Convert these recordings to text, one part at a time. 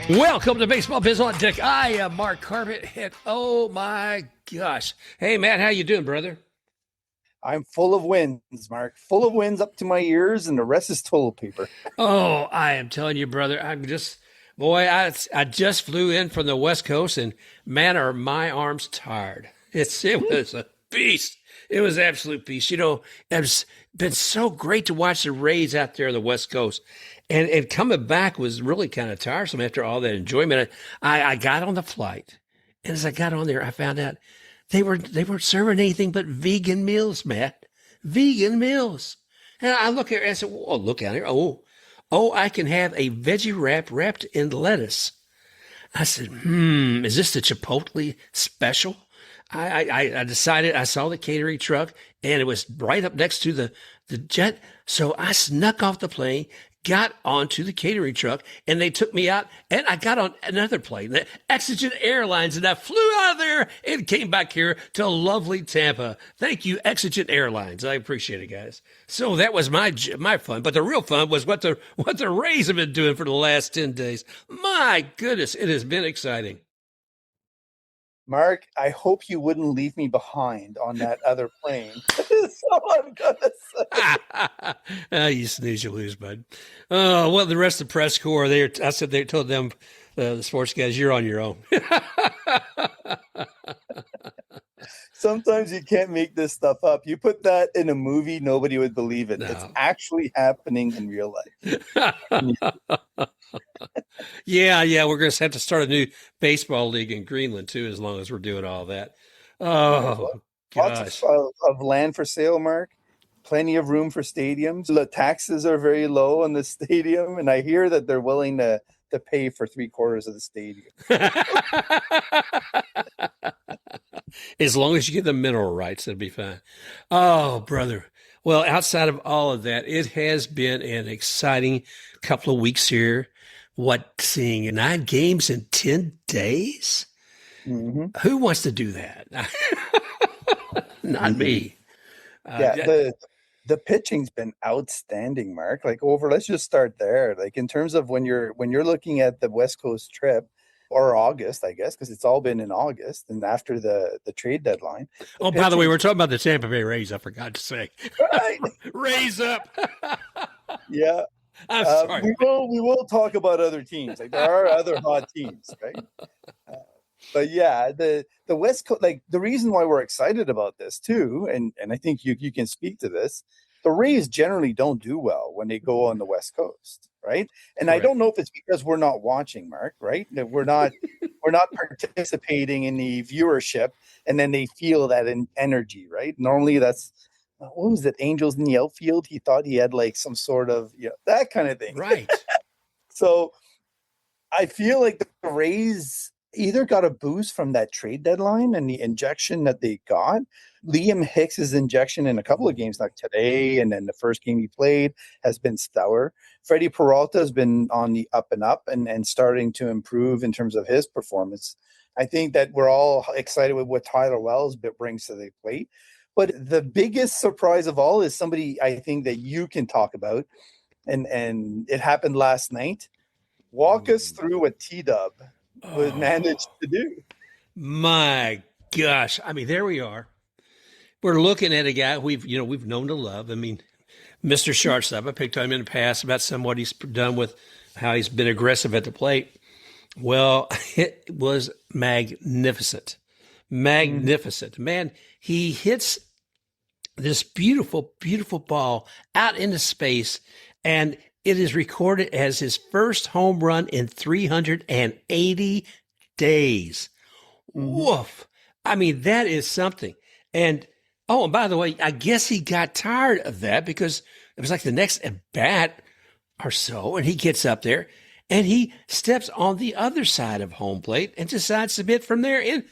Welcome to Baseball Biz on Deck. I am Mark Carbett, and oh my gosh. Hey, Matt, how you doing, brother? I'm full of wins, Mark. Full of wins up to my ears, and the rest is toilet paper. Oh, I am telling you, brother, I just flew in from the West Coast, and man, are my arms tired. It was a beast. It was an absolute beast. You know, it's been so great to watch the Rays out there on the West Coast. And coming back was really kind of tiresome after all that enjoyment. I got on the flight, and as I got on there, I found out they weren't serving anything but vegan meals, Matt. Vegan meals. And I look at it and I said, "Oh, look out here! Oh, I can have a veggie wrap wrapped in lettuce." I said, is this the Chipotle special? I decided. I saw the catering truck, and it was right up next to the jet. So I snuck off the plane, got onto the catering truck, and they took me out, and I got on another plane, the Exigent Airlines, and I flew out of there and came back here to lovely Tampa. Thank you, Exigent Airlines. I appreciate it, guys. So that was my fun, but the real fun was what the Rays have been doing for the last 10 days. My goodness, it has been exciting. Mark, I hope you wouldn't leave me behind on that other plane. So I'm gonna say. You snooze, you lose, bud. Oh, well, the rest of the press corps, they told them, the sports guys, you're on your own. Sometimes you can't make this stuff up. You put that in a movie, nobody would believe it. No. It's actually happening in real life. Yeah, we're going to have to start a new baseball league in Greenland too, as long as we're doing all that. Oh, Lots gosh. of land for sale, Mark. Plenty of room for stadiums. The taxes are very low on the stadium, and I hear that they're willing to pay for 3/4 of the stadium. As long as you get the mineral rights, it'll be fine. Oh, brother. Well, outside of all of that, it has been an exciting couple of weeks here. Seeing 9 games in 10 days? Mm-hmm. Who wants to do that? Not me. Yeah, the pitching's been outstanding, Mark. Let's just start there. Like in terms of when you're looking at the West Coast trip, or August, I guess, because it's all been in August and after the trade deadline. Oh, by the way, we're talking about the Tampa Bay Rays. I forgot to say. Right. Raise up. Yeah. I'm sorry. We will talk about other teams. Like there are other hot teams, right? But yeah, the West Coast, like the reason why we're excited about this too, and I think you can speak to this, the Rays generally don't do well when they go on the West Coast, right? And Correct. I don't know if it's because we're not watching, Mark, right? That we're not participating in the viewership, and then they feel that energy, right? Normally that's what was it? Angels in the outfield. He thought he had like some sort of that kind of thing, Right. So I feel like the Rays either got a boost from that trade deadline and the injection that they got. Liam Hicks's injection in a couple of games, like today, and then the first game he played has been stellar. Freddie Peralta has been on the up and up and starting to improve in terms of his performance. I think that we're all excited with what Tyler Wells brings to the plate. But the biggest surprise of all is somebody I think that you can talk about, and it happened last night. Walk us through what T-Dub was managed to do. My gosh. I mean, there we are. We're looking at a guy we've known to love. I mean, Mr. Shortstop. I picked on him in the past about what he's done with how he's been aggressive at the plate. Well, it was magnificent. Magnificent. Man, he hits this beautiful, beautiful ball out into space, and it is recorded as his first home run in 380 days. Woof. I mean, that is something. And by the way, I guess he got tired of that because it was like the next at bat or so, and he gets up there and he steps on the other side of home plate and decides to hit from there and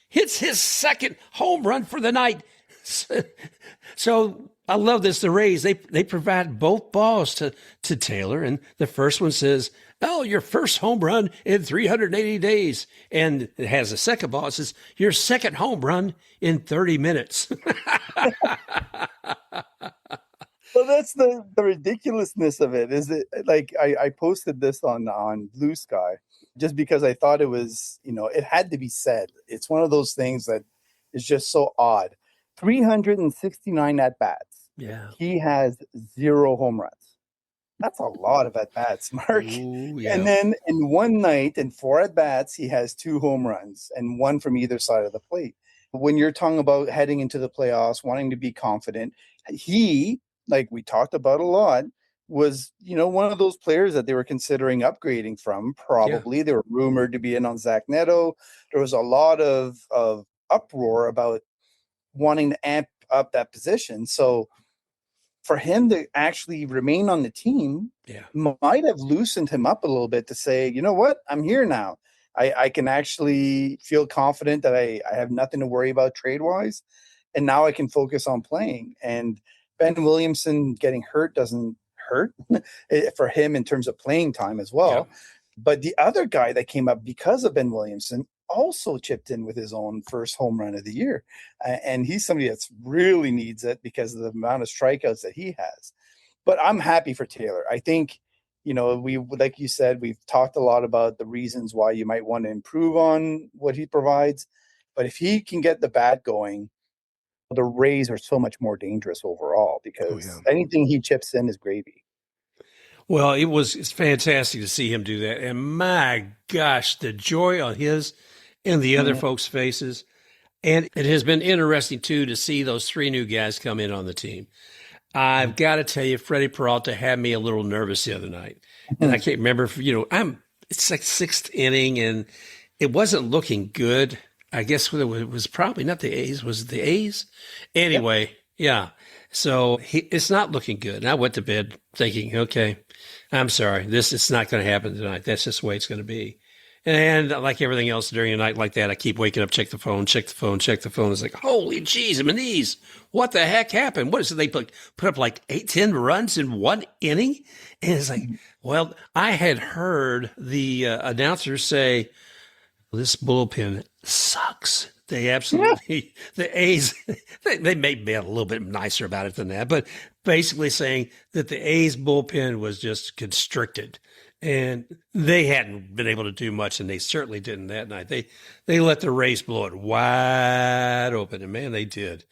hits his second home run for the night. So I love this. The Rays, they provide both balls to Taylor, and the first one says, "Oh, your first home run in 380 days," and it has a second ball. It says, "Your second home run in 30 minutes." Well, that's the ridiculousness of it. Is it like I posted this on Blue Sky, just because I thought it was, it had to be said. It's one of those things that is just so odd. 369 at bats. Yeah. He has 0 home runs. That's a lot of at bats, Mark. Ooh, And yeah. then in one night, in 4 at bats, he has 2 home runs and one from either side of the plate. When you're talking about heading into the playoffs, wanting to be confident, he, like we talked about a lot, was, one of those players that they were considering upgrading from. Yeah. Probably they were rumored to be in on Zach Neto. There was a lot of uproar about wanting to amp up that position. So for him to actually remain on the team Yeah. might have loosened him up a little bit to say, you know what, I'm here now. I can actually feel confident that I have nothing to worry about trade wise. And now I can focus on playing. And Ben Williamson getting hurt doesn't hurt for him in terms of playing time as Yeah. well. But the other guy that came up because of Ben Williamson also chipped in with his own first home run of the year. And he's somebody that's really needs it because of the amount of strikeouts that he has. But I'm happy for Taylor. I think, we, like you said, we've talked a lot about the reasons why you might want to improve on what he provides. But if he can get the bat going, the Rays are so much more dangerous overall Oh, yeah. because anything he chips in is gravy. Well, it's fantastic to see him do that. And my gosh, the joy on his and the other Mhm. folks' faces. And it has been interesting, too, to see those 3 new guys come in on the team. I've got to tell you, Freddie Peralta had me a little nervous the other night. And I can't remember if, it's like 6th inning and it wasn't looking good. I guess it was probably not the A's. Was it the A's? Yep. Anyway, yeah. So it's not looking good. And I went to bed thinking, okay, I'm sorry. It's not going to happen tonight. That's just the way it's going to be. And like everything else during a night like that, I keep waking up, check the phone, check the phone, check the phone. It's like, holy jeez, my knees. What the heck happened? What is it? They put up like 10 runs in 1 inning? And it's like, well, I had heard the announcer say, this bullpen sucks. They absolutely, the A's, they may be a little bit nicer about it than that, but basically saying that the A's bullpen was just constricted and they hadn't been able to do much, and they certainly didn't that night. They let the Rays blow it wide open, and man, they did.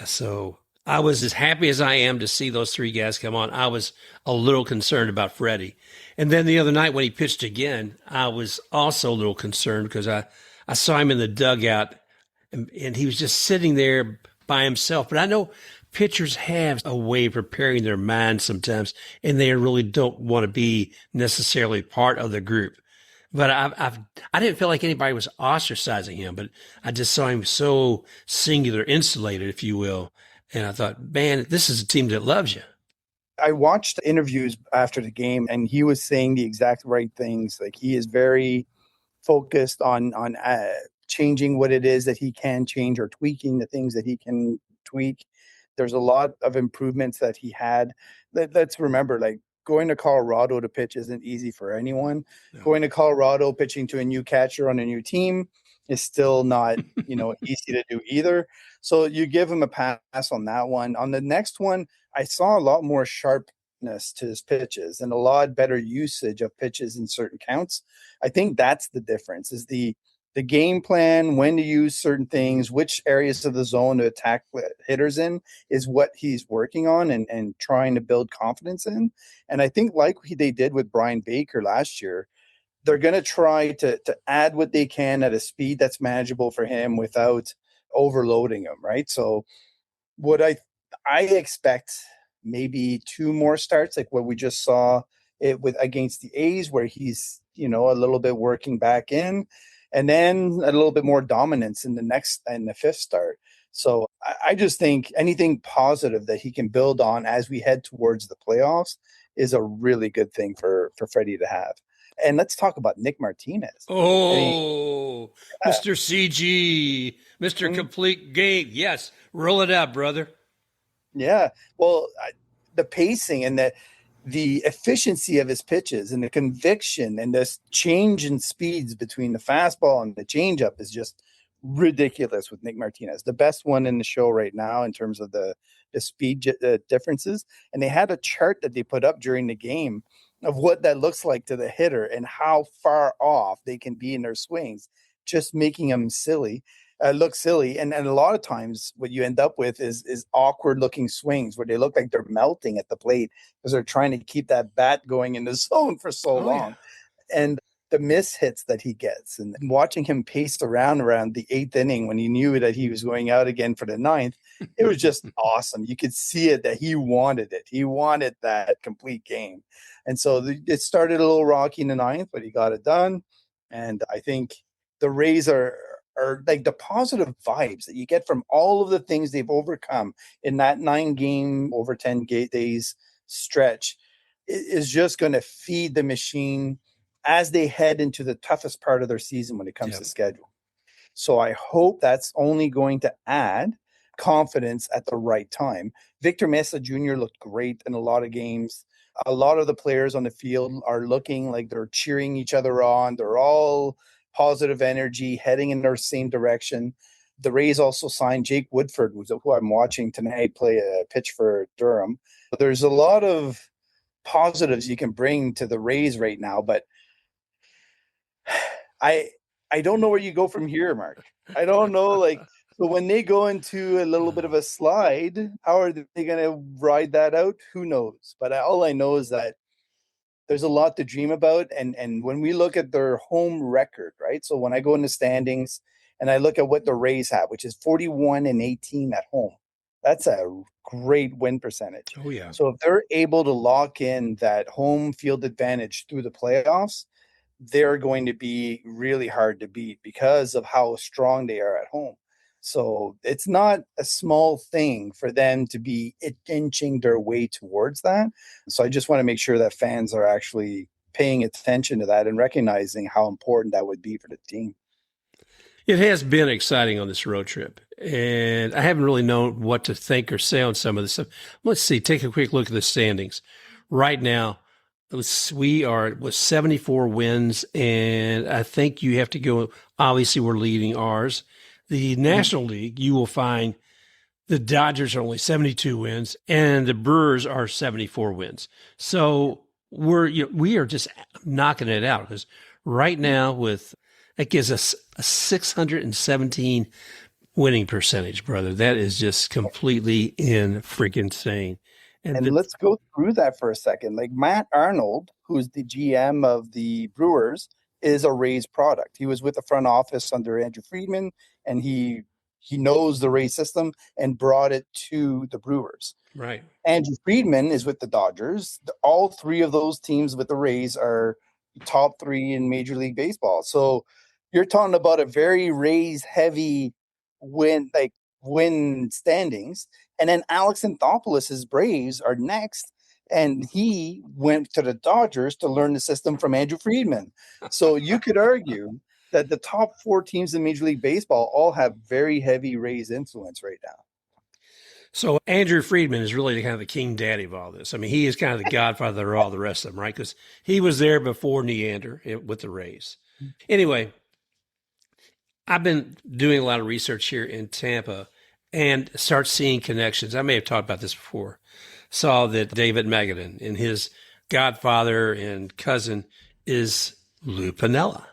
So I was as happy as I am to see those 3 guys come on. I was a little concerned about Freddie. And then the other night when he pitched again, I was also a little concerned because I saw him in the dugout and he was just sitting there by himself. But I know pitchers have a way of preparing their mind sometimes, and they really don't want to be necessarily part of the group. But I didn't feel like anybody was ostracizing him, but I just saw him so singular, insulated, if you will. And I thought, man, this is a team that loves you. I watched interviews after the game, and he was saying the exact right things. Like he is very focused on changing what it is that he can change or tweaking the things that he can tweak. There's a lot of improvements that he had. Let's remember, like going to Colorado to pitch isn't easy for anyone. No. Going to Colorado pitching to a new catcher on a new team is still not, easy to do either. So you give him a pass on that one. On the next one, I saw a lot more sharpness to his pitches and a lot better usage of pitches in certain counts. I think that's the difference is the game plan, when to use certain things, which areas of the zone to attack hitters in is what he's working on and trying to build confidence in. And I think like they did with Brian Baker last year, they're going to try to add what they can at a speed that's manageable for him without overloading him, right? So what I expect maybe 2 more starts like what we just saw it with against the A's where he's, a little bit working back in and then a little bit more dominance in the 5th start. So I just think anything positive that he can build on as we head towards the playoffs is a really good thing for Freddie to have. And let's talk about Nick Martinez. Oh, Mr. CG, Mr. Complete Game. Yes, roll it out, brother. Yeah. Well, the pacing and the efficiency of his pitches and the conviction and this change in speeds between the fastball and the changeup is just ridiculous with Nick Martinez. The best one in the show right now in terms of the speed differences. And they had a chart that they put up during the game of what that looks like to the hitter and how far off they can be in their swings, just making them silly, look silly. And a lot of times what you end up with is awkward looking swings where they look like they're melting at the plate because they're trying to keep that bat going in the zone for so Oh yeah. long. And the miss hits that he gets and watching him pace around the eighth inning when he knew that he was going out again for the ninth, it was just awesome. You could see it that he wanted it. He wanted that complete game. And so it started a little rocky in the ninth, but he got it done. And I think the Rays are like the positive vibes that you get from all of the things they've overcome in that 9-game over 10 days stretch is just going to feed the machine as they head into the toughest part of their season when it comes to schedule. So I hope that's only going to add confidence at the right time. Victor Mesa Jr. looked great in a lot of games. A lot of the players on the field are looking like they're cheering each other on. They're all positive energy, heading in their same direction. The Rays also signed Jake Woodford, who I'm watching tonight play a pitch for Durham. There's a lot of positives you can bring to the Rays right now, but I don't know where you go from here, Mark. I don't know. Like, so when they go into a little bit of a slide, how are they going to ride that out? Who knows? But all I know is that there's a lot to dream about. And when we look at their home record, right? So when I go in the standings and I look at what the Rays have, which is 41-18 at home, that's a great win percentage. Oh yeah. So if they're able to lock in that home field advantage through the playoffs, they're going to be really hard to beat because of how strong they are at home. So it's not a small thing for them to be inching their way towards that. So I just want to make sure that fans are actually paying attention to that and recognizing how important that would be for the team. It has been exciting on this road trip, and I haven't really known what to think or say on some of this stuff. Let's see, take a quick look at the standings. Right now, we are with 74 wins, and I think you have to go. Obviously, we're leading ours. The National League, you will find the Dodgers are only 72 wins, and the Brewers are 74 wins. So we are just knocking it out because right now that gives us a 617 winning percentage, brother. That is just completely freaking insane. And let's go through that for a second. Like Matt Arnold, who's the GM of the Brewers, is a Rays product. He was with the front office under Andrew Friedman, and he knows the Rays system and brought it to the Brewers. Right. Andrew Friedman is with the Dodgers. All three of those teams with the Rays are top 3 in Major League Baseball. So you're talking about a very Rays heavy win standings. And then Alex Anthopoulos' Braves are next. And he went to the Dodgers to learn the system from Andrew Friedman. So you could argue that the top 4 teams in Major League Baseball all have very heavy Rays influence right now. So Andrew Friedman is really kind of the king daddy of all this. I mean, he is kind of the godfather of all the rest of them, right? Because he was there before Neander with the Rays. Anyway, I've been doing a lot of research here in Tampa and start seeing connections. I may have talked about this before. Saw that David Magadan and his godfather and cousin is Lou Piniella.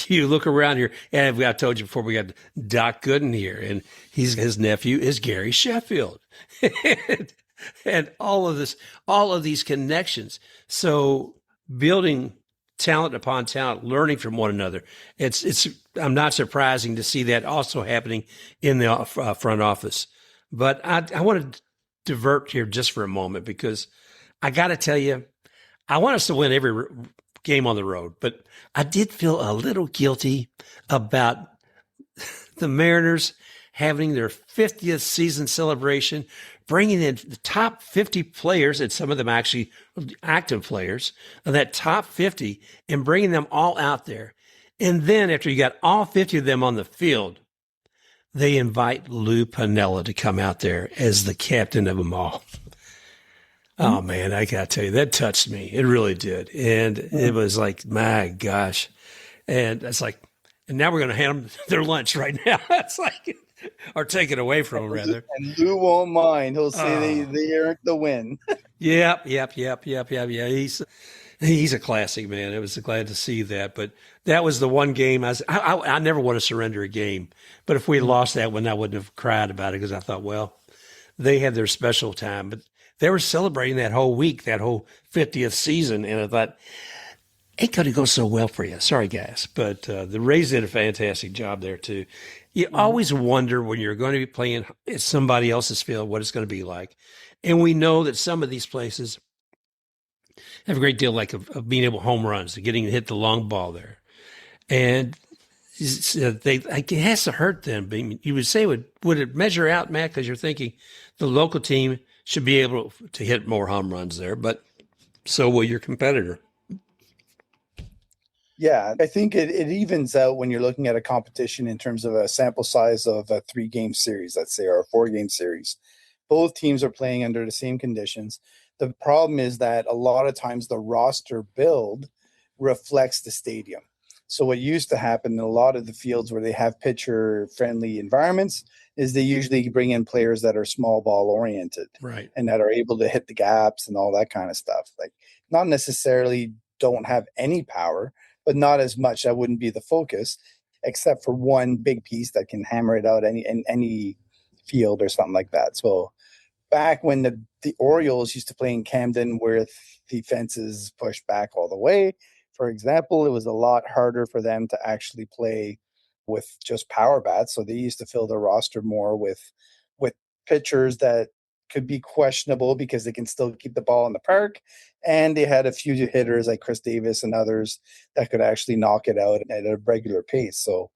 You look around here, and I told you before, we got Doc Gooden here, and his nephew is Gary Sheffield, and all of these connections. So building talent upon talent, learning from one another. I'm not surprising to see that also happening in the front office. But I want to divert here just for a moment because I got to tell you, I want us to win every game on the road, but I did feel a little guilty about the Mariners having their 50th season celebration, bringing in the top 50 players, and some of them actually active players of that top 50, and bringing them all out there. And then after you got all 50 of them on the field, they invite Lou Piniella to come out there as the captain of them all. Oh, man, I got to tell you, that touched me. It really did. And it was like, my gosh. And it's like, and now we're going to hand them their lunch right now. It's like, or take it away from them, rather. And Lou won't mind. He'll say they earned the win. Yep. Yeah. He's a classic, man. I was glad to see that. But that was the one game I never want to surrender a game. But if we Mm. lost that one, I wouldn't have cried about it because I thought, well, they had their special time. But they were celebrating that whole week, that whole 50th season. And I thought, it could have gone so well for you. Sorry, guys. But the Rays did a fantastic job there, too. You Mhm. always wonder when you're going to be playing at somebody else's field what it's going to be like. And we know that some of these places have a great deal of being able home runs, of getting to hit the long ball there. And it has to hurt them. But you would say, would it measure out, Matt? Because you're thinking the local team should be able to hit more home runs there, but so will your competitor. Yeah, I think it evens out when you're looking at a competition in terms of a sample size of a 3-game series, let's say, or a 4-game series. Both teams are playing under the same conditions. The problem is that a lot of times the roster build reflects the stadium. So what used to happen in a lot of the fields where they have pitcher friendly environments is they usually bring in players that are small ball oriented Right. and that are able to hit the gaps and all that kind of stuff. Like not necessarily don't have any power, but not as much. That wouldn't be the focus, except for one big piece that can hammer it out in any field or something like that. So back when the Orioles used to play in Camden with the fences pushed back all the way, for example, it was a lot harder for them to actually play with just power bats. So they used to fill their roster more with pitchers that could be questionable because they can still keep the ball in the park. And they had a few hitters like Chris Davis and others that could actually knock it out at a regular pace. So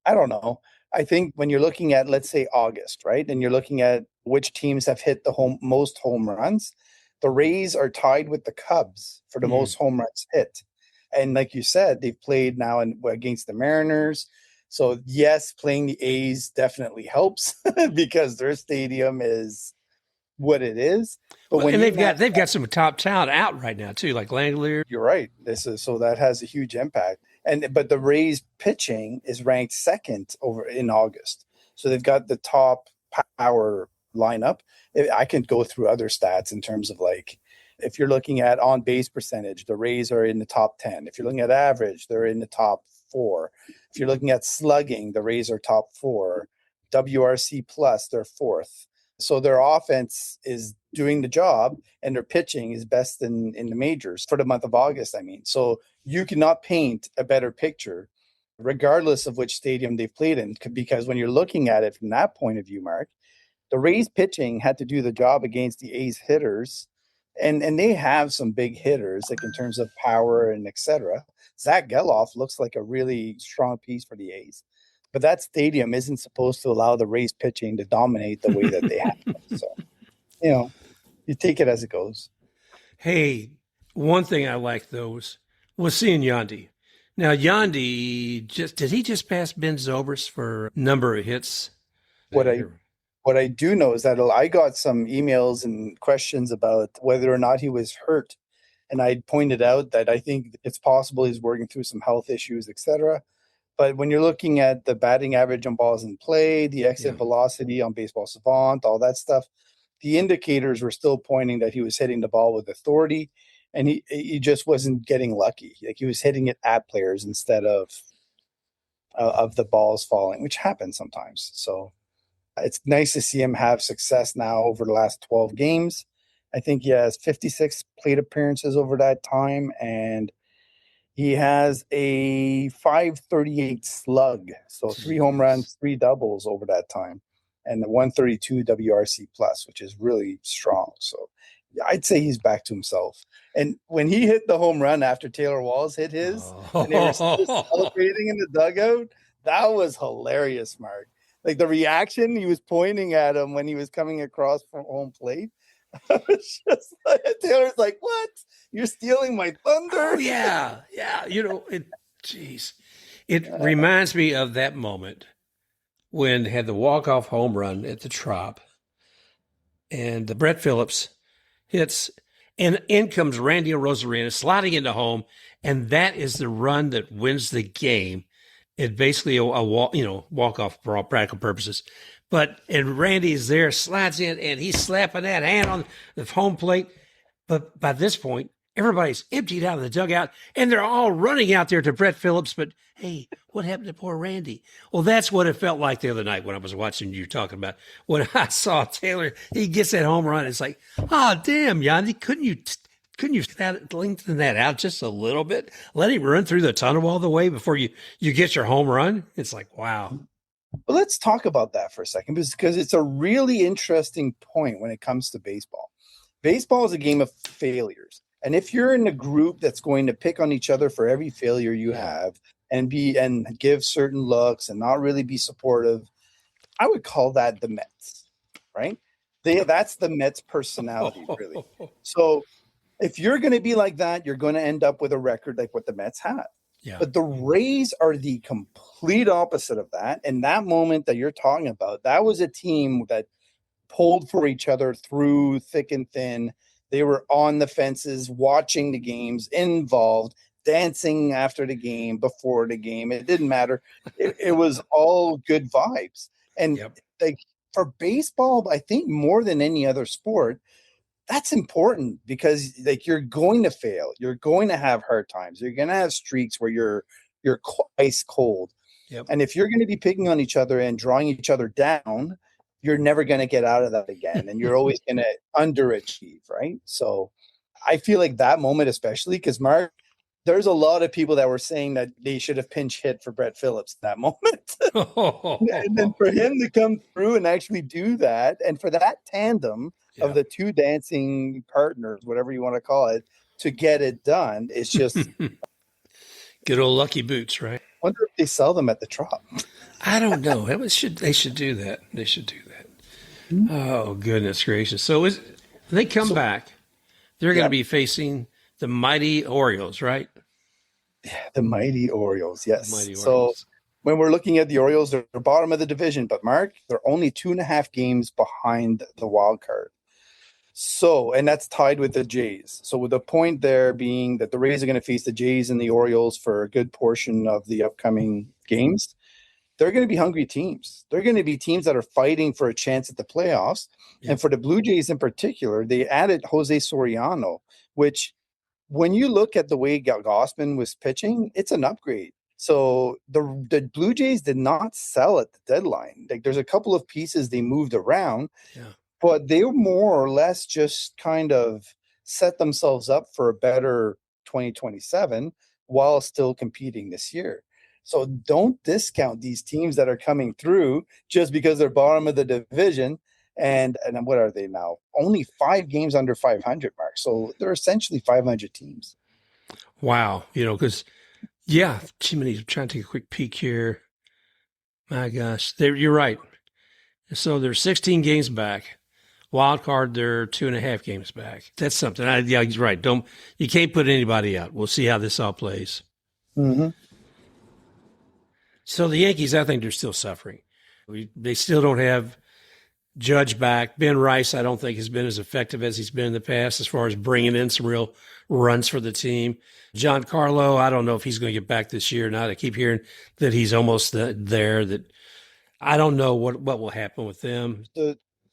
I don't know. I think when you're looking at, let's say, August, right, and you're looking at which teams have hit the most home runs, the Rays are tied with the Cubs for the Mm. most home runs hit. And like you said, they've played now against the Mariners. So yes, playing the A's definitely helps because their stadium is what it is. But Well, when and you match, they've got some top talent out right now too, like Langolier. you're right. This is so that has a huge impact. And but the Rays pitching is ranked second over in August. So they've got the top power lineup. I can go through other stats in terms of like if you're looking at on base percentage, the Rays are in the top 10. If you're looking at average, they're in the top 4. If you're looking at slugging, the Rays are top 4. WRC plus, they're fourth. So their offense is doing the job and their pitching is best in the majors for the month of August. I mean, so you cannot paint a better picture, regardless of which stadium they've played in, because when you're looking at it from that point of view, Mark, the Rays pitching had to do the job against the A's hitters, and they have some big hitters, like in terms of power and etc. Zach Geloff looks like a really strong piece for the A's, but that stadium isn't supposed to allow the Rays pitching to dominate the way that they have. So you know, you take it as it goes. Hey, one thing I like though was seeing Yandy. Now Yandy did he just pass Ben Zobrist for number of hits? What I what I do know is that I got some emails and questions about whether or not he was hurt, and I pointed out that I think it's possible he's working through some health issues, etc. But when you're looking at the batting average on balls in play, the Yeah. exit velocity on Baseball Savant, all that stuff, the indicators were still pointing that he was hitting the ball with authority, and he just wasn't getting lucky. Like he was hitting it at players instead of the balls falling, which happens sometimes. So it's nice to see him have success now over the last 12 games. I think he has 56 plate appearances over that time, and he has a 538 slug. So 3 home Jeez. runs, 3 doubles over that time, and the 132 WRC plus, which is really strong. So I'd say he's back to himself. And when he hit the home run after Taylor Walls hit his, and they were still Oh. celebrating in the dugout, that was hilarious, Mark. Like the reaction, he was pointing at him when he was coming across from home plate. I was just like, Taylor's like, "What? You're stealing my thunder?" Oh yeah, yeah. Jeez, it reminds me of that moment when they had the walk-off home run at the Trop, and the Brett Phillips hits, and in comes Randy Rosarena sliding into home, and that is the run that wins the game. It basically a walk, walk-off for all practical purposes. And Randy's there, slides in, and he's slapping that hand on the home plate. But by this point, everybody's emptied out of the dugout, and they're all running out there to Brett Phillips. But hey, what happened to poor Randy? Well, that's what it felt like the other night when I was watching you talking about. When I saw Taylor, he gets that home run. It's like, oh, damn, Yandy, couldn't you lengthen that out just a little bit? Let him run through the tunnel all the way before you get your home run? It's like, wow. But let's talk about that for a second, because it's a really interesting point when it comes to baseball. Baseball is a game of failures. And if you're in a group that's going to pick on each other for every failure you have and give certain looks and not really be supportive, I would call that the Mets, right? That's the Mets personality, really. So if you're going to be like that, you're going to end up with a record like what the Mets have. Yeah. But the Rays are the complete opposite of that. And that moment that you're talking about, that was a team that pulled for each other through thick and thin. They were on the fences, watching the games, involved, dancing after the game, before the game. It didn't matter. It was all good vibes. And like for baseball, I think more than any other sport, that's important because like you're going to fail. You're going to have hard times. You're going to have streaks where you're ice cold. Yep. And if you're going to be picking on each other and drawing each other down, you're never going to get out of that again. And you're always going to underachieve, right? So I feel like that moment, especially because Mark, there's a lot of people that were saying that they should have pinch hit for Brett Phillips in that moment. And then for him to come through and actually do that, and for that tandem of the two dancing partners, whatever you want to call it, to get it done, it's just good old lucky boots, right? I wonder if they sell them at the Trop. I don't know. They should do that. They should do that. Mm-hmm. Oh, goodness gracious. So when they come back, they're going to be facing the mighty Orioles, right? Yeah, the mighty Orioles, yes. The mighty Orioles. So when we're looking at the Orioles, they're bottom of the division. But, Mark, they're only 2.5 games behind the wild card. So, and that's tied with the Jays. So with the point there being that the Rays are going to face the Jays and the Orioles for a good portion of the upcoming games, they're going to be hungry teams. They're going to be teams that are fighting for a chance at the playoffs. Yeah. And for the Blue Jays in particular, they added Jose Soriano, which when you look at the way Gausman was pitching, it's an upgrade. So the Blue Jays did not sell at the deadline. Like there's a couple of pieces they moved around. Yeah. But they more or less just kind of set themselves up for a better 2027 while still competing this year. So don't discount these teams that are coming through just because they're bottom of the division. And what are they now? Only 5 games under 500, Mark. So they're essentially 500 teams. Wow. Because, Jiminy, I'm trying to take a quick peek here. My gosh. You're right. So they're 16 games back. Wild card, they're 2.5 games back. That's something. He's right. You can't put anybody out. We'll see how this all plays. Mm-hmm. So the Yankees, I think they're still suffering. They still don't have Judge back. Ben Rice, I don't think has been as effective as he's been in the past as far as bringing in some real runs for the team. Giancarlo, I don't know if he's going to get back this year or not. I keep hearing that he's almost there. That I don't know what will happen with them.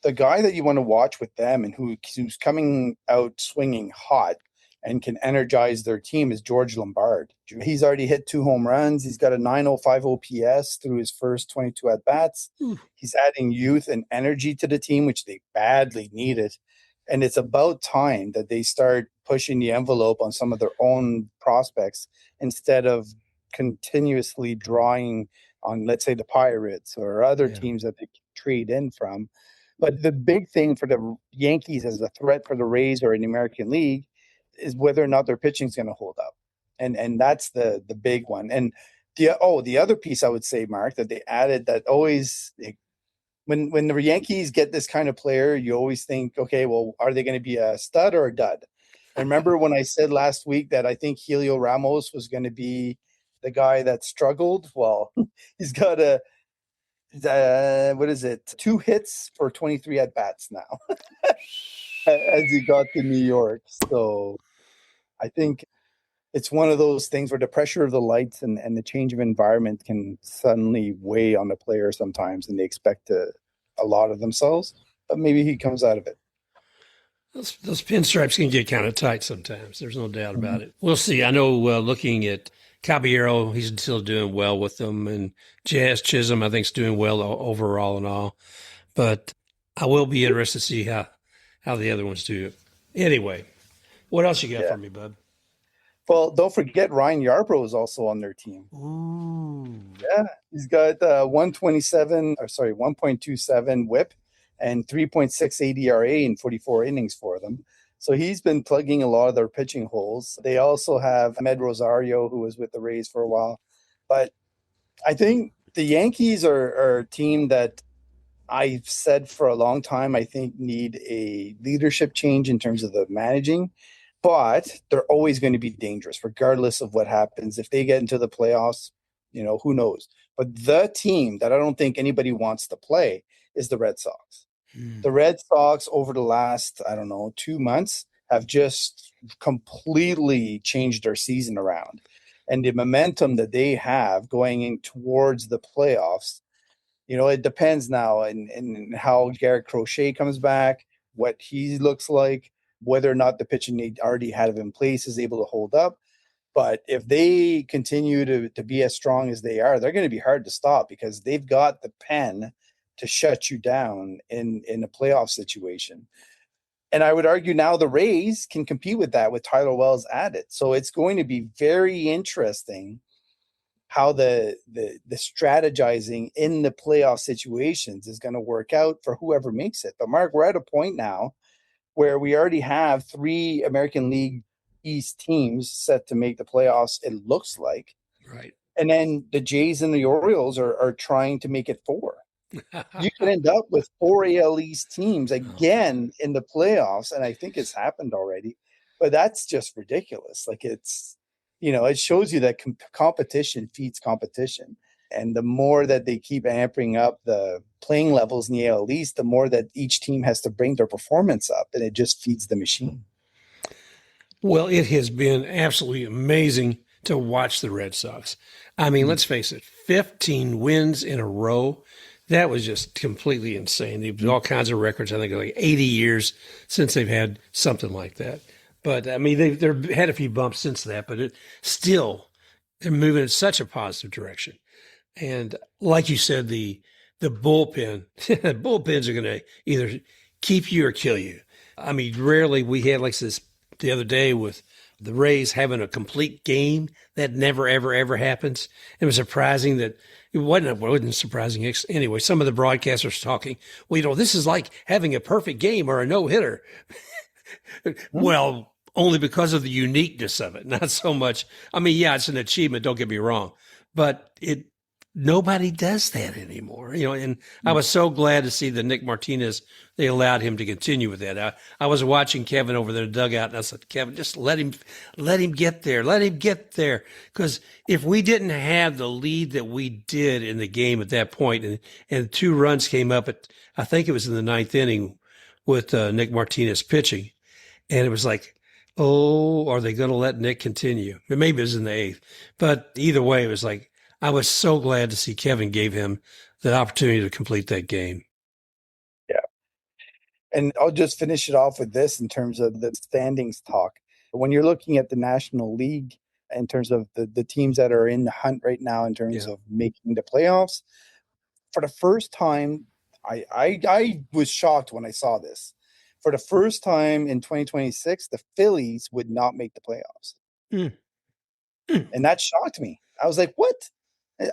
The guy that you want to watch with them and who's coming out swinging hot and can energize their team is George Lombard. He's already hit 2 home runs. He's got a 905 OPS through his first 22 at-bats. He's adding youth and energy to the team, which they badly needed. And it's about time that they start pushing the envelope on some of their own prospects instead of continuously drawing on, let's say, the Pirates or other teams that they trade in from. But the big thing for the Yankees as a threat for the Rays or in the American League is whether or not their pitching is going to hold up. And that's the big one. And the other piece I would say, Mark, that they added that always when the Yankees get this kind of player, you always think, okay, well, are they going to be a stud or a dud? I remember when I said last week that I think Helio Ramos was going to be the guy that struggled. Well, he's got 2 hits for 23 at bats now as he got to New York. So I think it's one of those things where the pressure of the lights and the change of environment can suddenly weigh on the player sometimes, and they expect to a lot of themselves, but maybe he comes out of it. Those pinstripes can get kind of tight sometimes. There's no doubt Mhm. about it. We'll see. I know looking at Caballero, he's still doing well with them, and Jazz Chisholm, I think, is doing well overall and all. But I will be interested to see how the other ones do. Anyway, what else you got Yeah. for me, bud? Well, don't forget Ryan Yarbrough is also on their team. Ooh. Yeah, he's got 127, or sorry, 1.27 whip and 3.68 ERA in 44 innings for them. So he's been plugging a lot of their pitching holes. They also have Ahmed Rosario, who was with the Rays for a while. But I think the Yankees are a team that I've said for a long time, I think need a leadership change in terms of the managing, but they're always going to be dangerous regardless of what happens. If they get into the playoffs, who knows? But the team that I don't think anybody wants to play is the Red Sox. Hmm. The Red Sox over the last, I don't know, 2 months have just completely changed their season around. And the momentum that they have going in towards the playoffs, it depends now and how Garrett Crochet comes back, what he looks like, whether or not the pitching they already had in place is able to hold up. But if they continue to be as strong as they are, they're going to be hard to stop because they've got the pen to shut you down in a playoff situation. And I would argue now the Rays can compete with that with Tyler Wells added. So it's going to be very interesting how the strategizing in the playoff situations is going to work out for whoever makes it. But Mark, we're at a point now where we already have 3 American League East teams set to make the playoffs, it looks like. Right. And then the Jays and the Orioles are trying to make it 4. You could end up with 4 AL East teams Oh, man. again in the playoffs, and I think it's happened already. But that's just ridiculous. Like it shows you that competition feeds competition, and the more that they keep amping up the playing levels in the AL East, the more that each team has to bring their performance up, and it just feeds the machine. Well, it has been absolutely amazing to watch the Red Sox. I mean, let's face it, 15 wins in a row. That was just completely insane. They've all kinds of records. I think like 80 years since they've had something like that. But I mean, they've had a few bumps since that, but they're moving in such a positive direction. And like you said, the bullpen, bullpens are going to either keep you or kill you. I mean, rarely we had like this the other day with the Rays having a complete game. That never, ever, ever happens. It was surprising that it wasn't surprising. Anyway, some of the broadcasters talking, well, this is like having a perfect game or a no hitter. Well, only because of the uniqueness of it, not so much. I mean, yeah, it's an achievement. Don't get me wrong, but nobody does that anymore. And I was so glad to see that Nick Martinez, they allowed him to continue with that. I was watching Kevin over there in the dugout, and I said, Kevin, just let him get there. Let him get there. Because if we didn't have the lead that we did in the game at that point, and 2 runs came up I think it was in the 9th inning with Nick Martinez pitching, and it was like, oh, are they going to let Nick continue? Maybe it was in the 8th. But either way, it was like, I was so glad to see Kevin gave him the opportunity to complete that game. Yeah. And I'll just finish it off with this in terms of the standings talk. When you're looking at the National League, in terms of the teams that are in the hunt right now, in terms Yeah. of making the playoffs, for the first time, I was shocked when I saw this. For the first time in 2026, the Phillies would not make the playoffs. Mm. Mm. And that shocked me. I was like, what?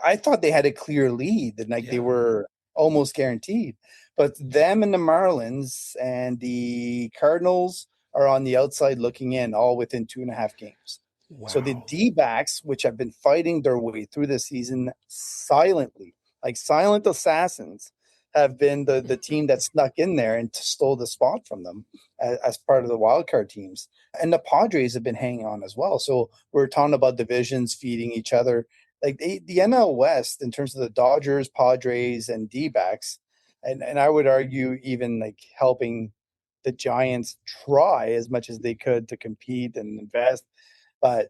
I thought they had a clear lead and like they Yeah. were almost guaranteed. But them and the Marlins and the Cardinals are on the outside looking in, all within 2.5 games. So the Wow. D-backs, which have been fighting their way through the season silently, like silent assassins, have been the team that snuck in there and stole the spot from them as part of the wild card teams. And the Padres have been hanging on as well. So we're talking about divisions feeding each other. Like the NL West, in terms of the Dodgers, Padres, and D-backs, and I would argue even like helping the Giants try as much as they could to compete and invest. But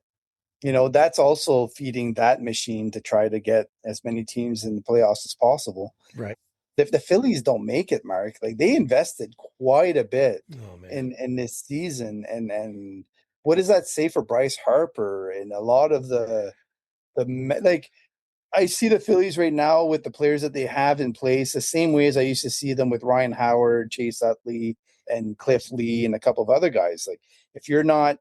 that's also feeding that machine to try to get as many teams in the playoffs as possible. Right. if the Phillies don't make it, Mark, like they invested quite a bit Oh man. in this season, and what does that say for Bryce Harper and a lot of like I see the Phillies right now with the players that they have in place the same way as I used to see them with Ryan Howard, Chase Utley, and Cliff Lee, and a couple of other guys. Like if you're not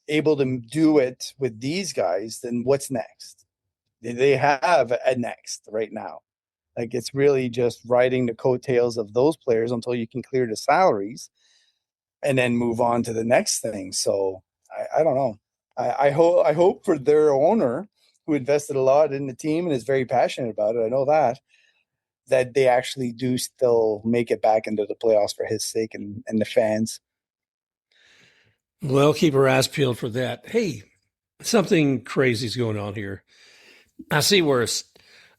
able to do it with these guys, then what's next? They have a next right now. Like it's really just riding the coattails of those players until you can clear the salaries and then move on to the next thing. So I don't know. I hope for their owner who invested a lot in the team and is very passionate about it. I know that they actually do still make it back into the playoffs for his sake and the fans. Well, keep our eyes peeled for that. Hey, something crazy is going on here. I see where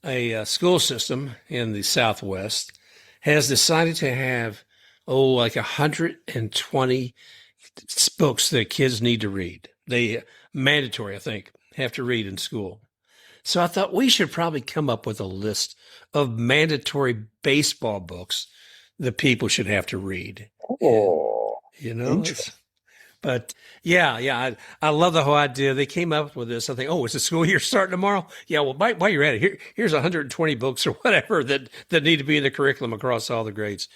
a school system in the Southwest has decided to have, like 120 books that kids need to read. They mandatory, I think, have to read in school. So I thought we should probably come up with a list of mandatory baseball books that people should have to read. And, Oh, you know, interesting. but I love the whole idea. They came up with this. I think, is the school year starting tomorrow? Yeah, well, while you're at it, here's 120 books or whatever that need to be in the curriculum across all the grades.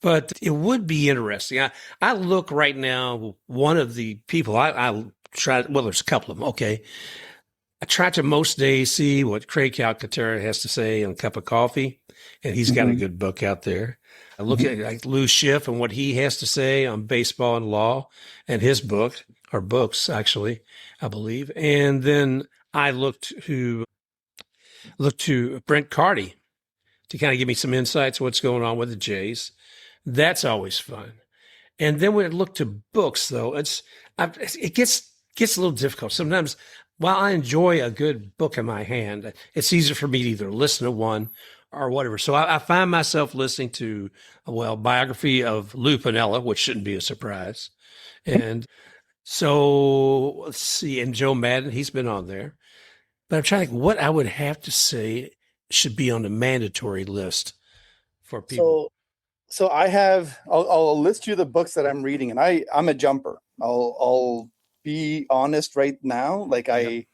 But it would be interesting. I look right now, one of the people I try, well, there's a couple of them. Okay. I try to most days see what Craig Calcaterra has to say on a cup of coffee, and he's got a Mhm. good book out there. I look Mhm. at like Lou Schiff and what he has to say on baseball and law and his book, or books actually, I believe. And then I look to Brent Carty to kind of give me some insights what's going on with the Jays. That's always fun. And then when it looked to books, though, it gets a little difficult sometimes. While I enjoy a good book in my hand, it's easier for me to either listen to one or whatever. So I find myself listening to biography of Lou Piniella, which shouldn't be a surprise. And so let's see, and Joe Madden, he's been on there. But I'm trying to think what I would have to say should be on the mandatory list for people. So I'll list you the books that I'm reading, and I'm a jumper. I'll be honest right now. Like Yep.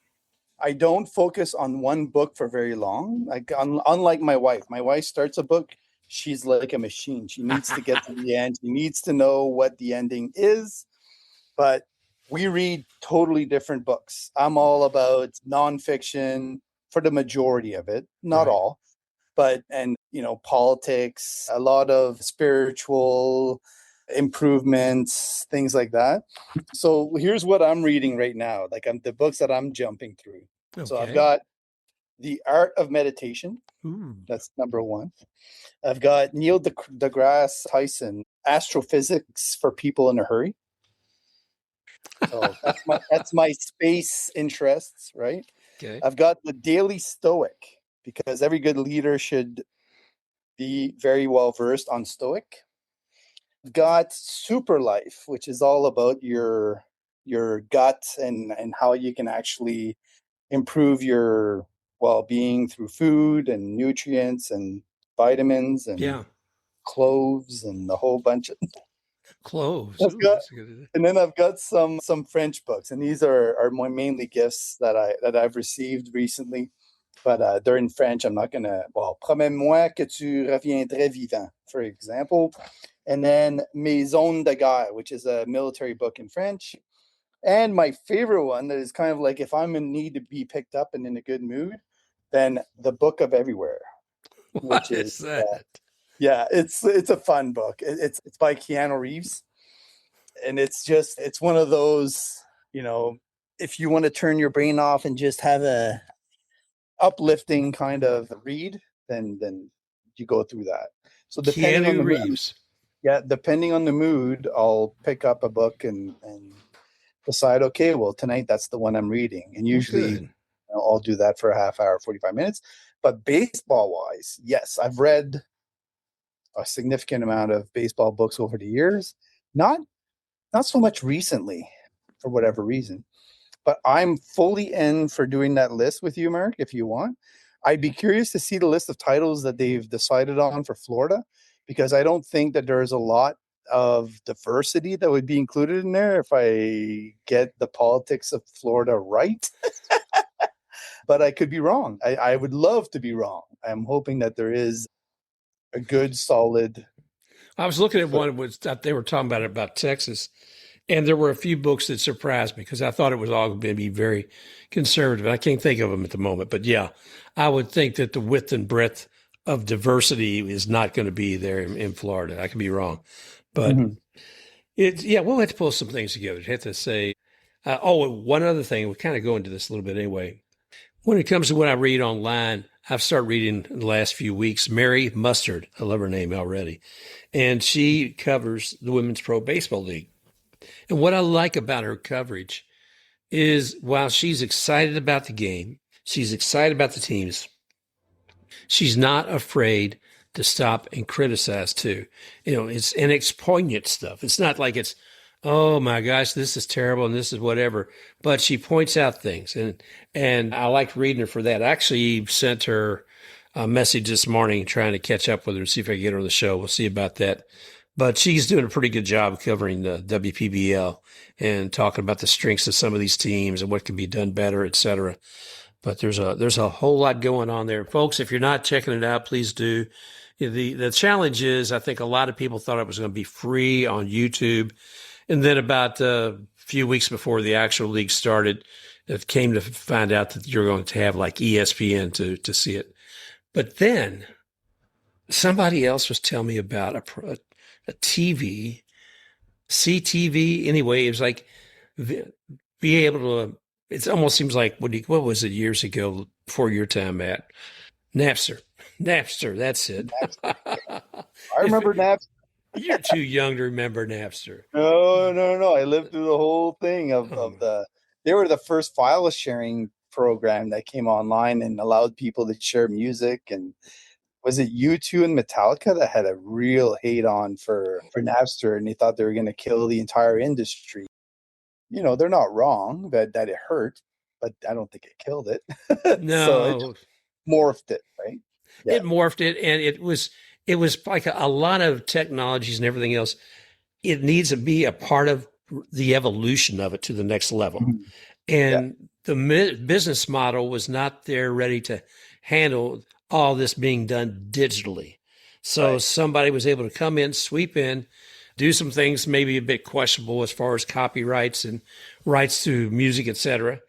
I don't focus on one book for very long. Like unlike my wife starts a book, she's like a machine. She needs to get to the end. She needs to know what the ending is. But we read totally different books. I'm all about nonfiction for the majority of it, not Right. all, but and politics, a lot of spiritual improvements, things like that. So here's what I'm reading right now. Like the books that I'm jumping through. So I've Okay. got The Art of Meditation. Ooh. That's number one. I've got Neil deGrasse Tyson, Astrophysics for People in a Hurry. So that's my space interests, right? Okay. I've got The Daily Stoic because every good leader should be very well versed on Stoic. I've got Super Life, which is all about your gut and how you can actually improve your well-being through food and nutrients and vitamins and Yeah. cloves and the whole bunch of Cloves. I've Ooh, got that's a good idea. and then I've got some French books, and these are my mainly gifts that I've received recently, but they're in French. I'm not gonna. Well, promets-moi que tu reviendrais vivant, for example, and then Maison de Guerre, which is a military book in French, and my favorite one that is kind of like if I'm in need to be picked up and in a good mood, then the Book of Everywhere, which What is is that? yeah, it's a fun book. It's by Keanu Reeves, and it's one of those, you know if you want to turn your brain off and just have a uplifting kind of read, then you go through that. So depending on Keanu the Reeves. yeah, depending on the mood, I'll pick up a book and decide, okay, well, tonight that's the one I'm reading, and Well, usually good. I'll do that for a half hour, 45 minutes. But baseball wise, yes, I've read a significant amount of baseball books over the years. Not so much recently, for whatever reason. But I'm fully in for doing that list with you, Mark, if you want. I'd be curious to see the list of titles that they've decided on for Florida, because I don't think that there's a lot of diversity that would be included in there if I get the politics of Florida right. But I could be wrong. I would love to be wrong. I'm hoping that there is a good, solid. I was looking at one was that they were talking about Texas, and there were a few books that surprised me because I thought it was all going to be very conservative. I can't think of them at the moment, but yeah, I would think that the width and breadth of diversity is not going to be there in Florida. I could be wrong, but Mhm. yeah, we'll have to pull some things together. Have to say, one other thing. We kind of go into this a little bit anyway. When it comes to what I read online, I've started reading in the last few weeks. Mary Mustard, I love her name already, and she covers the Women's Pro Baseball League. And what I like about her coverage is while she's excited about the game, she's excited about the teams, she's not afraid to stop and criticize too. It's poignant stuff. It's not like it's, oh my gosh, this is terrible and this is whatever. But she points out things, and I liked reading her for that. I actually sent her a message this morning trying to catch up with her and see if I can get her on the show. We'll see about that. But she's doing a pretty good job covering the WPBL and talking about the strengths of some of these teams and what can be done better, et cetera. But there's a whole lot going on there. Folks, if you're not checking it out, please do. The challenge is, I think a lot of people thought it was going to be free on YouTube. And then about a few weeks before the actual league started, it came to find out that you're going to have like ESPN to see it. But then somebody else was telling me about a TV, CTV. Anyway, it was like be able to, it almost seems like, what was it years ago before your time, Matt? Napster. Napster, that's it. I remember Napster. You're too young to remember Napster. No. I lived through the whole thing of they were the first file sharing program that came online and allowed people to share music. And was it U2 and Metallica that had a real hate on for Napster, and they thought they were going to kill the entire industry? They're not wrong that it hurt, but I don't think it killed it. So it No, morphed it, right? Yeah. it morphed it, and it was like a lot of technologies and everything else. It needs to be a part of the evolution of it to the next level. Mhm. And the business model was not there ready to handle all this being done digitally. So Right. somebody was able to come in, sweep in, do some things maybe a bit questionable as far as copyrights and rights to music, et cetera.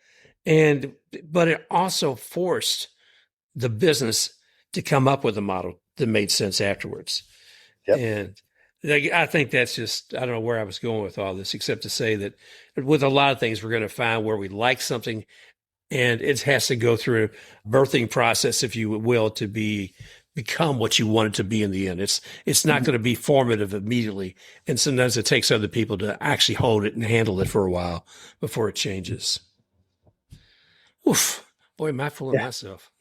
But it also forced the business to come up with a model that made sense afterwards. Yep. And I think that's just, I don't know where I was going with all this, except to say that with a lot of things, we're going to find where we like something, and it has to go through a birthing process, if you will, to become what you want it to be in the end. It's not going to be formative immediately. And sometimes it takes other people to actually hold it and handle it for a while before it changes. Oof. Boy, am I fooling myself.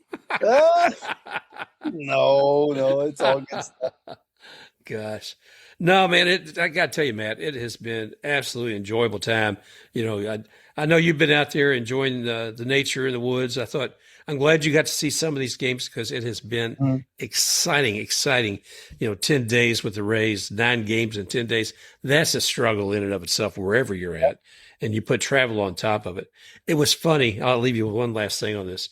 No, it's all good stuff. Gosh. No, man, I got to tell you, Matt, it has been absolutely enjoyable time. I know you've been out there enjoying the nature in the woods. I'm glad you got to see some of these games because it has been exciting. 10 days with the Rays, 9 games in 10 days. That's a struggle in and of itself, wherever you're at. And you put travel on top of it. It was funny. I'll leave you with one last thing on this.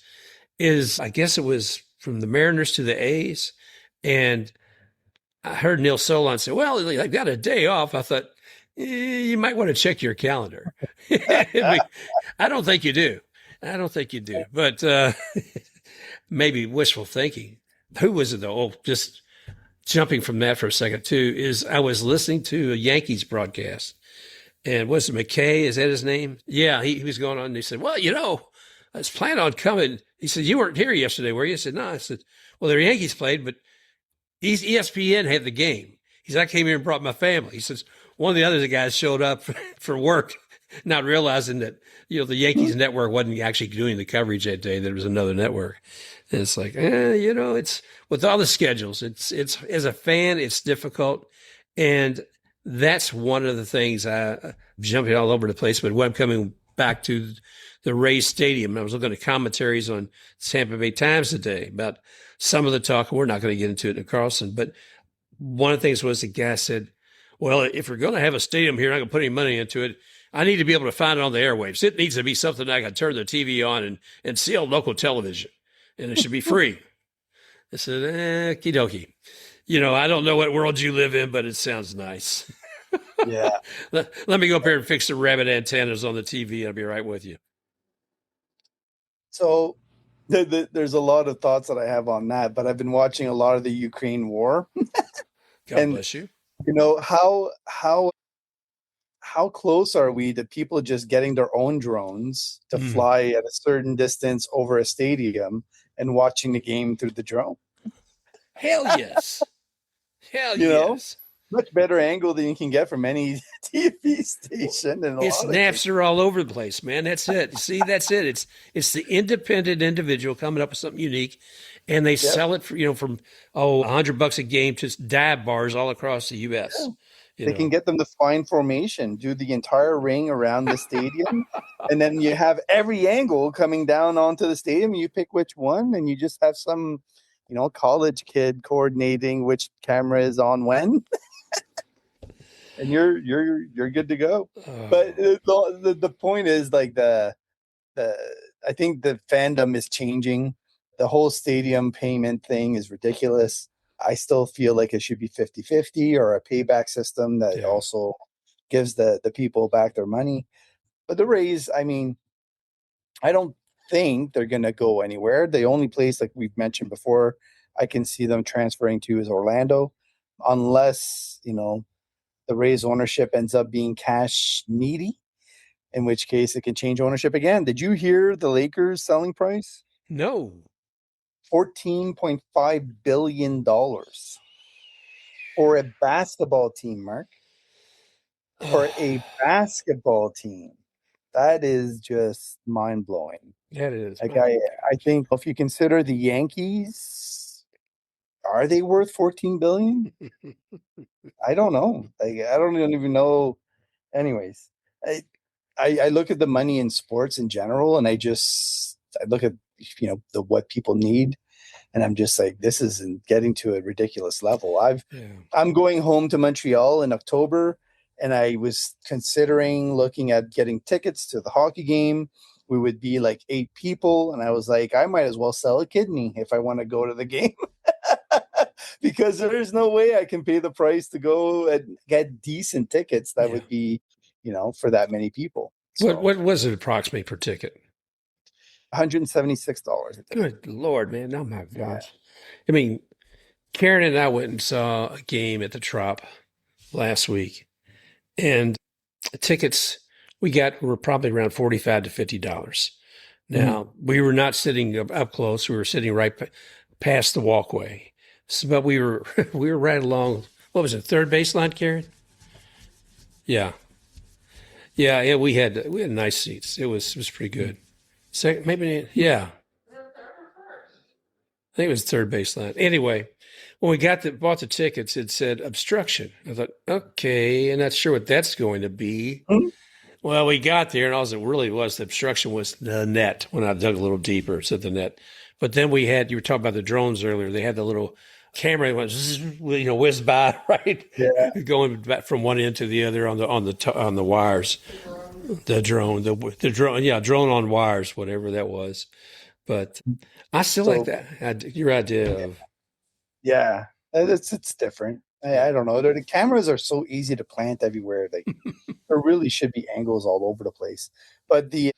I guess it was from the Mariners to the A's. And I heard Neil Solon say, well, I got a day off. I thought, you might want to check your calendar. I don't think you do. But maybe wishful thinking. Who was it, though? Oh, just jumping from that for a second, too, is I was listening to a Yankees broadcast. And was it McKay? Is that his name? Yeah, he was going on, and he said, well, I was planning on coming. He said, you weren't here yesterday, were you? I said, no. I said, well, the Yankees played, but ESPN had the game. He said, I came here and brought my family. He says, one of the other guys showed up for work, not realizing that, the Yankees network wasn't actually doing the coverage that day. There was another network. And it's like, it's with all the schedules, it's as a fan, it's difficult. And that's one of the things jumping all over the place, but what I'm coming back to the Rays Stadium. I was looking at commentaries on Tampa Bay Times today about some of the talk. We're not going to get into it in Carlson, but one of the things was the guy said, well, if we're going to have a stadium here, I'm not going to put any money into it. I need to be able to find it on the airwaves. It needs to be something I can turn the TV on and see on local television, and it should be free. I said, okie dokie. I don't know what world you live in, but it sounds nice. Yeah. Let me go up here and fix the rabbit antennas on the TV. I'll be right with you. So there's a lot of thoughts that I have on that, but I've been watching a lot of the Ukraine war. God bless you. How close are we to people just getting their own drones to fly at a certain distance over a stadium and watching the game through the drone? Hell yes. Hell you know, yes. Much better angle than you can get from any TV station. And it's Napster all over the place, man. That's it. See, that's it. It's the independent individual coming up with something unique, and they sell it for from $100 a game to dive bars all across the U.S. They can get them to find formation, do the entire ring around the stadium, and then you have every angle coming down onto the stadium. You pick which one, and you just have some, college kid coordinating which camera is on when, and you're good to go. But the point is, like, I think the fandom is changing. The whole stadium payment thing is ridiculous. I still feel like it should be 50-50 or a payback system that also gives the people back their money. But the Rays, I mean, I don't think they're going to go anywhere. The only place, like we've mentioned before, I can see them transferring to is Orlando, unless, the Rays ownership ends up being cash needy, in which case it can change ownership again. Did you hear the Lakers selling price? No. $14.5 billion for a basketball team, Mark. For a basketball team. That is just mind-blowing. That is. Like, I think if you consider the Yankees, are they worth $14 billion? I don't know. Like, I don't even know. Anyways, I look at the money in sports in general, and I look at what people need. And I'm just like, this is getting to a ridiculous level. I'm going home to Montreal in October, and I was considering looking at getting tickets to the hockey game. We would be like 8 people, and I was like, I might as well sell a kidney if I want to go to the game. Because there's no way I can pay the price to go and get decent tickets that would be, for that many people. So, what was it approximately per ticket? $176. Good Lord, man. Oh, my gosh. Yeah. I mean, Karen and I went and saw a game at the Trop last week, and the tickets we got were probably around $45 to $50. Now, we were not sitting up close. We were sitting right past the walkway. But we were right along, what was it, third baseline, Karen? Yeah. Yeah, we had nice seats. It was pretty good. Second, maybe, yeah. I think it was third baseline. Anyway, when we bought the tickets, it said obstruction. I thought, okay, and not sure what that's going to be. Well, we got there, and all it really was, the obstruction was the net. When I dug a little deeper, it said the net. But then you were talking about the drones earlier. They had the little camera that went, whizzed by, right? Yeah. Going back from one end to the other on the wires. The drone, drone on wires, whatever that was. But I still like that. Your idea of. Yeah, it's different. I don't know. The cameras are so easy to plant everywhere. Like, there really should be angles all over the place. But the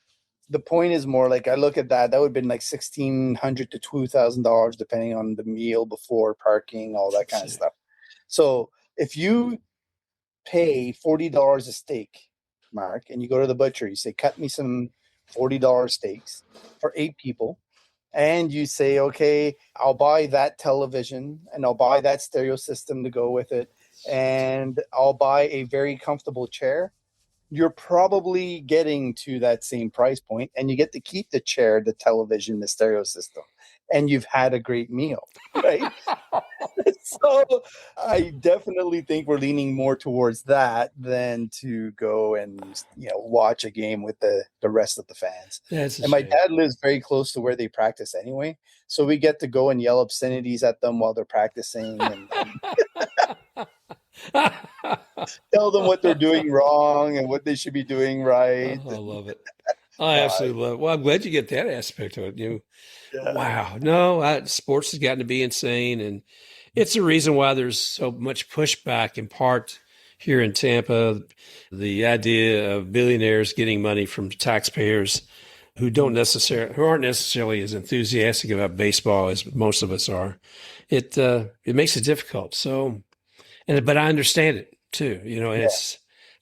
point is more like, I look at that would have been like $1,600 to $2,000 depending on the meal before parking, all that kind of stuff. So if you pay $40 a steak, Mark, and you go to the butcher, you say, cut me some $40 steaks for 8 people. And you say, okay, I'll buy that television and I'll buy that stereo system to go with it. And I'll buy a very comfortable chair. You're probably getting to that same price point, and you get to keep the chair, the television, the stereo system, and you've had a great meal, right? So I definitely think we're leaning more towards that than to go and watch a game with the rest of the fans. That's a And my shame. dad lives very close to where they practice anyway, so we get to go and yell obscenities at them while they're practicing and tell them what they're doing wrong and what they should be doing Oh, right. I love it. I absolutely love it. Well, I'm glad you get that aspect of it. Yeah. Wow. No, sports has gotten to be insane. And it's the reason why there's so much pushback in part here in Tampa. The idea of billionaires getting money from taxpayers who aren't necessarily as enthusiastic about baseball as most of us are. It makes it difficult. So, but I understand it too.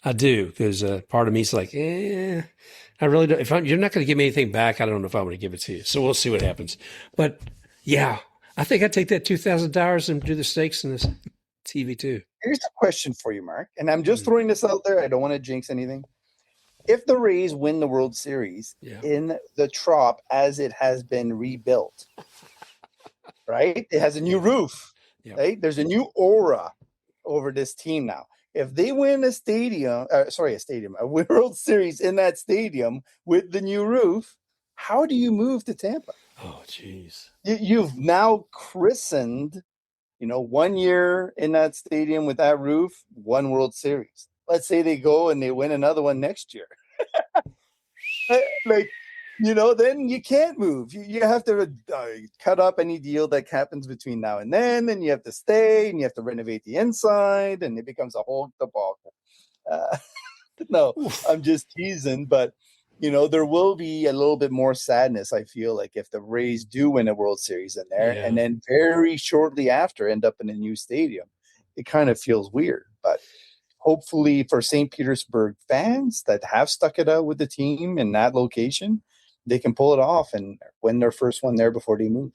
I do, because part of me is like, I really don't. You're not going to give me anything back, I don't know if I'm going to give it to you. So we'll see what happens. But yeah, I think I'd take that $2,000 and do the stakes in this TV too. Here's a question for you, Mark, and I'm just throwing this out there. I don't want to jinx anything. If the Rays win the World Series in the Trop as it has been rebuilt, right? It has a new roof, right? There's a new aura over this team now. If they win a World Series in that stadium with the new roof, how do you move to Tampa? Oh, geez. You've now christened, 1 year in that stadium with that roof, one World Series. Let's say they go and they win another one next year. Then you can't move. You have to cut up any deal that happens between now and then you have to stay, and you have to renovate the inside, and it becomes a whole debacle. No, I'm just teasing, but there will be a little bit more sadness, I feel like, if the Rays do win a World Series in there, and then very shortly after end up in a new stadium. It kind of feels weird, but hopefully for St. Petersburg fans that have stuck it out with the team in that location, they can pull it off and win their first one there before they move.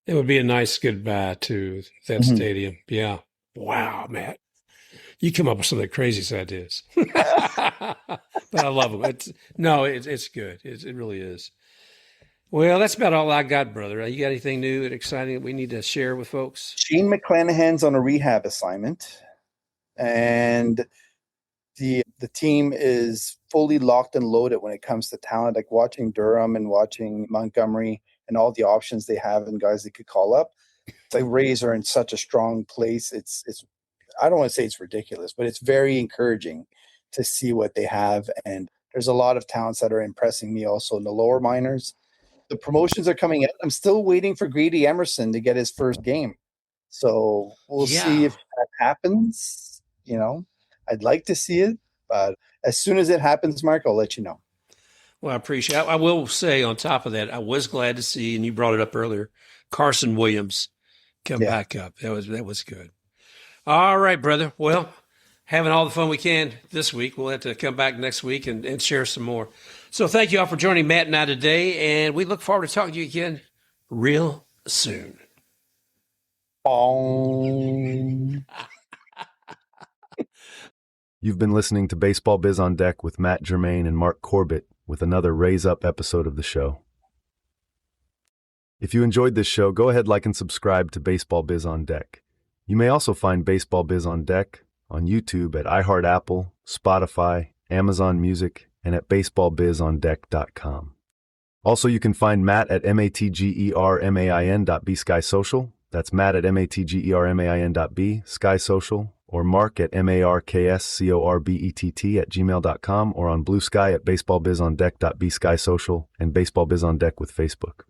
It would be a nice goodbye to that stadium. Yeah. Wow, Matt. You come up with some of the craziest ideas. But I love them. It's good. It really is. Well, that's about all I got, brother. You got anything new and exciting that we need to share with folks? Shane McClanahan's on a rehab assignment, and the team is fully locked and loaded when it comes to talent. Like watching Durham and watching Montgomery and all the options they have and guys they could call up. The Rays are in such a strong place. It's I don't want to say it's ridiculous, but it's very encouraging to see what they have. And there's a lot of talents that are impressing me also in the lower minors. The promotions are coming out. I'm still waiting for Grady Emerson to get his first game. So we'll see if that happens. I'd like to see it, but as soon as it happens, Mark, I'll let you know. Well, I appreciate it. I will say on top of that, I was glad to see, and you brought it up earlier, Carson Williams come back up. That was good. All right, brother. Well, having all the fun we can this week. We'll have to come back next week and share some more. So thank you all for joining Matt and I today, and we look forward to talking to you again real soon. You've been listening to Baseball Biz on Deck with Matt Germain and Mark Corbett with another Raise Up episode of the show. If you enjoyed this show, go ahead, like and subscribe to Baseball Biz on Deck. You may also find Baseball Biz on Deck on YouTube at iHeartApple, Spotify, Amazon Music, and at baseballbizondeck.com. Also, you can find Matt at matgermain.bskysocial. That's Matt at matgermain.b, Sky Social, or Mark at markscorbett@gmail.com, or on Blue Sky at baseballbizondeck.bskysocial and Baseball Biz on Deck with Facebook.